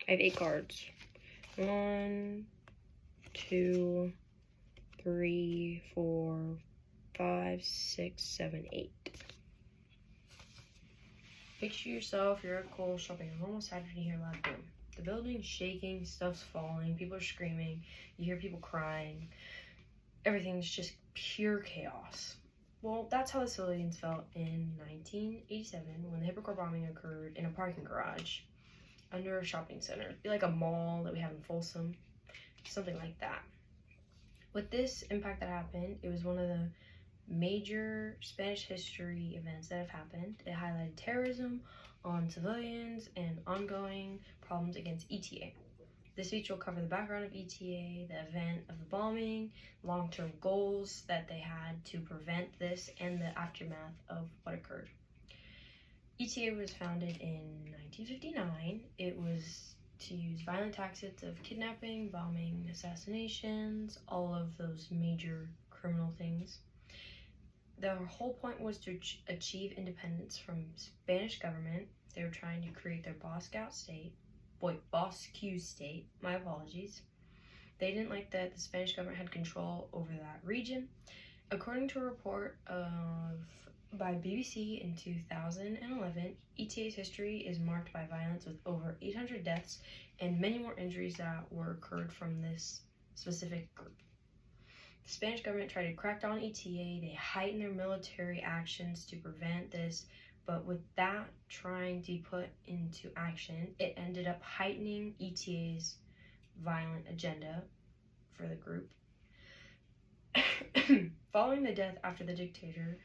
I have 8 cards. 1, 2, 3, 4, 5, 6, 7, 8. Picture yourself, you're at Kohl's shopping on normal Saturday, you hear a loud boom. The building's shaking, stuff's falling, people are screaming, you hear people crying. Everything's just pure chaos. Well, that's how the civilians felt in 1987 when the Hippocor bombing occurred in a parking garage under a shopping center. It'd be like a mall that we have in Folsom, something like that. With this impact that happened, it was one of the major Spanish history events that have happened. It highlighted terrorism on civilians and ongoing problems against ETA. This speech will cover the background of ETA, the event of the bombing, long-term goals that they had to prevent this, and the aftermath of what occurred. ETA was founded in 1959. It was to use violent tactics of kidnapping, bombing, assassinations, all of those major criminal things. The whole point was to achieve independence from Spanish government. They were trying to create their Bosque state, my apologies. They didn't like that the Spanish government had control over that region. According to a report by BBC in 2011, ETA's history is marked by violence with over 800 deaths and many more injuries that were occurred from this specific group. The Spanish government tried to crack down on ETA. They heightened their military actions to prevent this, but with that trying to be put into action, it ended up heightening ETA's violent agenda for the group. Following the death after the dictator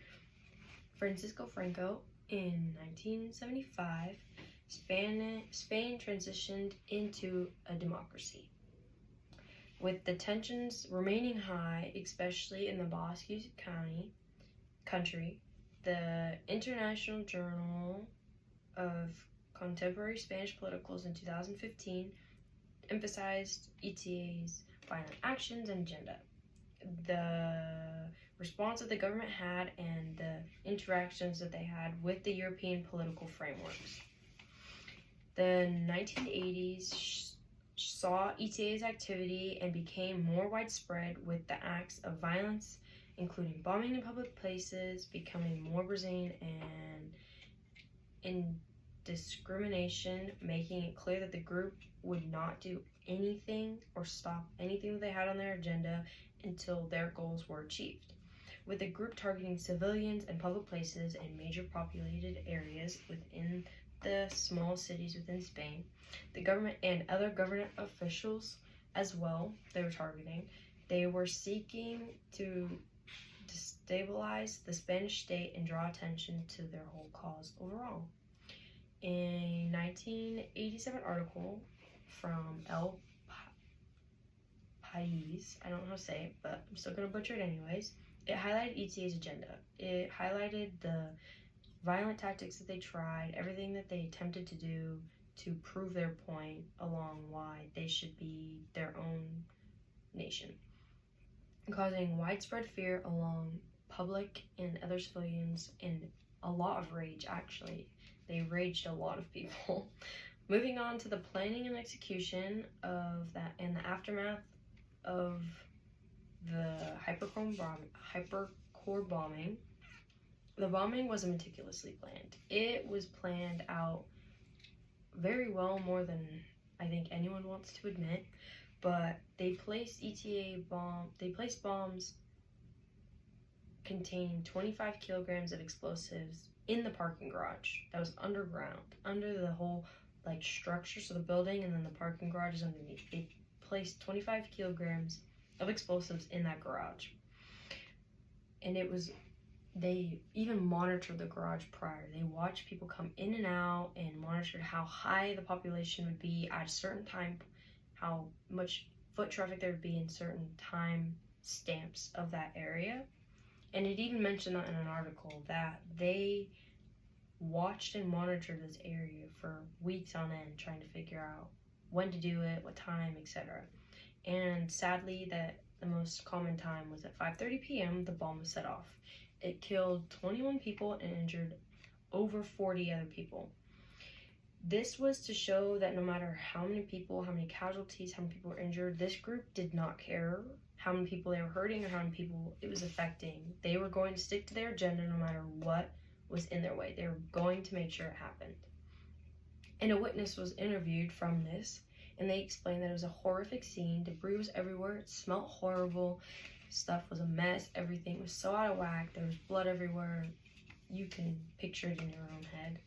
Francisco Franco in 1975, Spain transitioned into a democracy. With the tensions remaining high, especially in the Basque country, the International Journal of Contemporary Spanish Politicals in 2015 emphasized ETA's violent actions and agenda. The response that the government had and the interactions that they had with the European political frameworks. The 1980s saw ETA's activity and became more widespread with the acts of violence, including bombing in public places, becoming more brazen and indiscrimination, making it clear that the group would not do anything or stop anything that they had on their agenda until their goals were achieved. With the group targeting civilians and public places and major populated areas within the small cities within Spain, the government and other government officials as well, they were targeting. They were seeking to destabilize the Spanish state and draw attention to their whole cause overall. In a 1987 article from El País, I don't know how to say it, but I'm still going to butcher it anyways, it highlighted ETA's agenda. It highlighted the violent tactics that they tried, everything that they attempted to do to prove their point along why they should be their own nation, causing widespread fear along public and other civilians and a lot of rage, actually. They raged a lot of people. Moving on to the planning and execution of that and the aftermath of the Hippocor bombing. The bombing was meticulously planned. It was planned out very well, more than I think anyone wants to admit, but they placed bombs containing 25 kilograms of explosives in the parking garage that was underground, under the whole structure, so the building and then the parking garage is underneath. They placed 25 kilograms of explosives in that garage, and they even monitored the garage prior. They watched people come in and out and monitored how high the population would be at a certain time, how much foot traffic there would be in certain time stamps of that area. And it even mentioned that in an article that they watched and monitored this area for weeks on end, trying to figure out when to do it, what time, etc. And sadly, that the most common time was at 5:30 p.m. the bomb was set off. It killed 21 people and injured over 40 other people. This was to show that no matter how many people, how many casualties, how many people were injured, this group did not care how many people they were hurting or how many people it was affecting. They were going to stick to their agenda no matter what was in their way. They were going to make sure it happened. And a witness was interviewed from this, and they explained that it was a horrific scene. Debris was everywhere. It smelled horrible. Stuff was a mess. Everything was so out of whack. There was blood everywhere. You can picture it in your own head.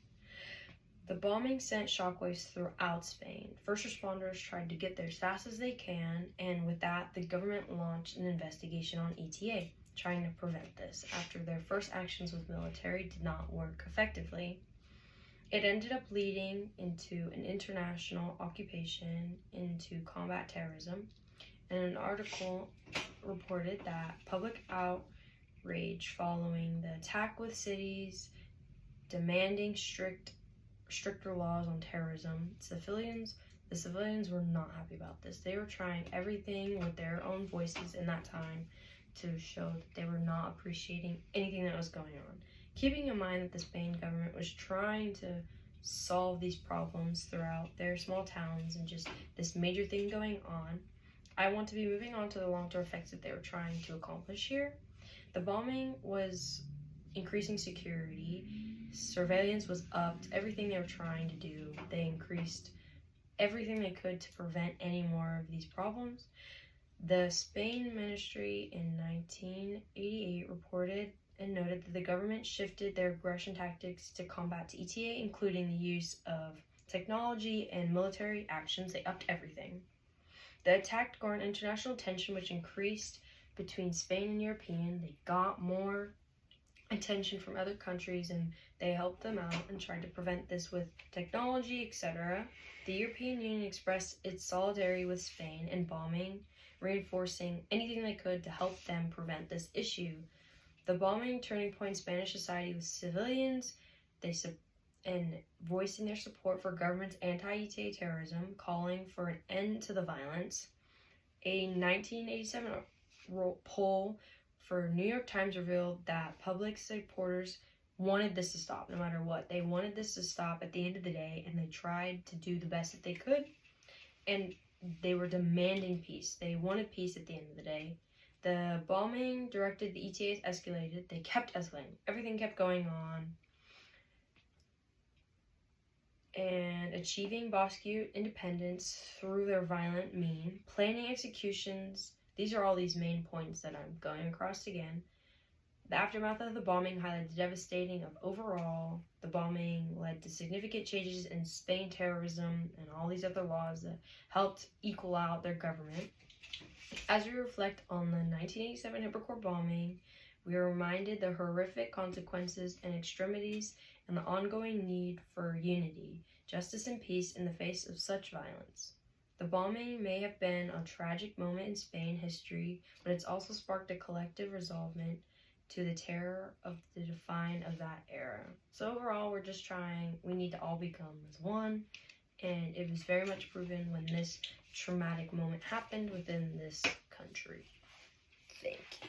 The bombing sent shockwaves throughout Spain. First responders tried to get there as fast as they can, and with that, the government launched an investigation on ETA, trying to prevent this. After their first actions with military did not work effectively, it ended up leading into an international occupation into combat terrorism, and an article reported that public outrage following the attack with cities demanding stricter laws on terrorism. The civilians were not happy about this. They were trying everything with their own voices in that time to show that they were not appreciating anything that was going on. Keeping in mind that the Spain government was trying to solve these problems throughout their small towns and just this major thing going on, I want to be moving on to the long-term effects that they were trying to accomplish here. The bombing was increasing security, surveillance was upped, everything they were trying to do, they increased everything they could to prevent any more of these problems. The Spain ministry in 1988 reported and noted that the government shifted their aggression tactics to combat ETA, including the use of technology and military actions. They upped everything. The attack garnered international attention, which increased between Spain and European. They got more attention from other countries, and they helped them out and tried to prevent this with technology, etc. The European Union expressed its solidarity with Spain in bombing, reinforcing anything they could to help them prevent this issue. The bombing turning point in Spanish society with civilians, and voicing their support for government's anti-ETA terrorism, calling for an end to the violence. A 1987 poll for New York Times revealed that public supporters wanted this to stop no matter what. They wanted this to stop at the end of the day, and they tried to do the best that they could, and they were demanding peace. They wanted peace at the end of the day. The bombing directed the ETAs escalated. They kept escalating. Everything kept going on. And achieving Basque independence through their violent mean, planning executions. These are all these main points that I'm going across again. The aftermath of the bombing highlighted the devastating of overall. The bombing led to significant changes in Spain terrorism and all these other laws that helped equal out their government. As we reflect on the 1987 Hippocor bombing, we are reminded the horrific consequences and extremities and the ongoing need for unity, justice, and peace in the face of such violence. The bombing may have been a tragic moment in Spain history, but it's also sparked a collective resolvement to the terror of the define of that era. So overall, we need to all become as one, and it was very much proven when this traumatic moment happened within this country. Thank you.